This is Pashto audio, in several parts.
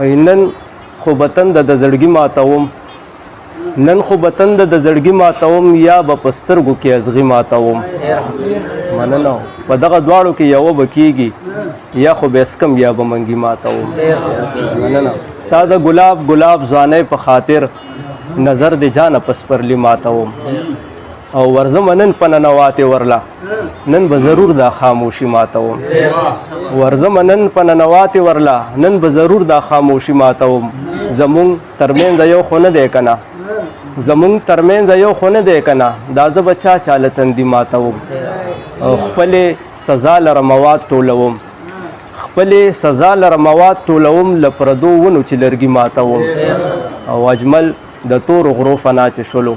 نن خو بتن د زړګي ماتوم نن خو بتن د زړګي ماتوم یا به په سترګو کې ازغي ماتوم مننه په دغه دواړو کې یوه به کېږي یا خو به اسکم یا به منګي ماتوم مننه ستا د ګلاب ګلاب ځوانۍ په خاطر نظر د جانه په سپرلي ماتوم او ورځم نن په ننواتې ورله نن به ضرور دا خاموشي ماتوم ورځم نن په ننواتې ورله نن به ضرور دا خاموشي ماتوم زمونږ ترمنځ یو خو نه دی که نه زمونږ ترمنځ یو خو نه دی که نه دا زه به چا چاله تندي ماتوم او خپلې سزا لره مواد ټولوم خپلې سزا لره مواد ټولوم له پردو ونو چې لرګي ماتوم او اجمل د تورو غرو فنا چې شولو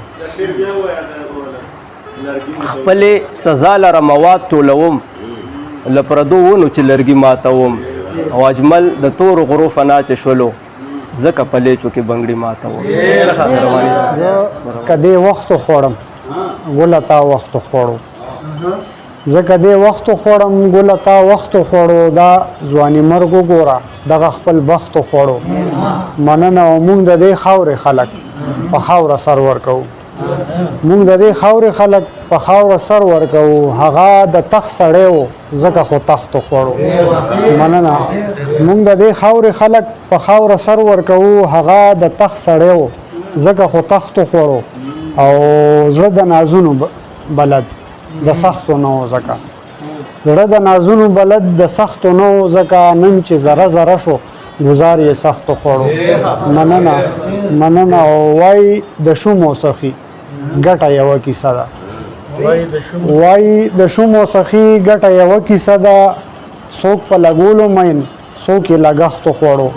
خپلې سزا لره مواد ټولوم له پردو ونو چې لرګي ماتوم او اجمل د تورو غرو فنا چې شولو ځکه په لیچو کې بنګړي ماتوم زه که دې وختو خوړم ګله تا وختو خوړو زه که دې وختو خوړم ګله تا وختو خوړو دا ځواني مرګ وګوره دغه خپل بختو خوړو مننه او موږ د دې خاورې خلک په خاوره سر ورکوو موږ د دې خاورې خلک په خاوره سر ورکوو هغه د تخت سړی و ځکه خو تختو خوړو مننه موږ د دې خاورې خلک په خاوره سر ورکوو هغه د تخت سړی و ځکه خو تختو خوړو او زړه د نازونو بلد د سختو نه و ځکه زړه د نازونو بلد د سختو نه و ځکه نن چې ذره ذره شو گزار یې سختو خوړو مننه او وای د شومو سخي ګټه یوه کیسه ده وای د شومو سخي ګټه یوه کیسه ده څوک په لګولو مین څوک یې لګښتو خوړو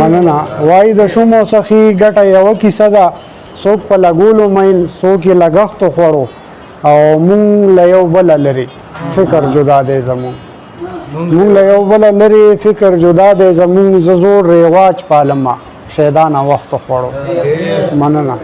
مننه وای د شومو سخي ګټه یوه کیسه ده څوک په لګولو مین څوک یې لګښتو خوړو او مونږ له یو بله لرې فکر جدا دی زمونږ مونږ له یو بله لرې فکر جدا دی زمونږ زه زوړ رواج پالمه شیدانه وختو خوړو مننه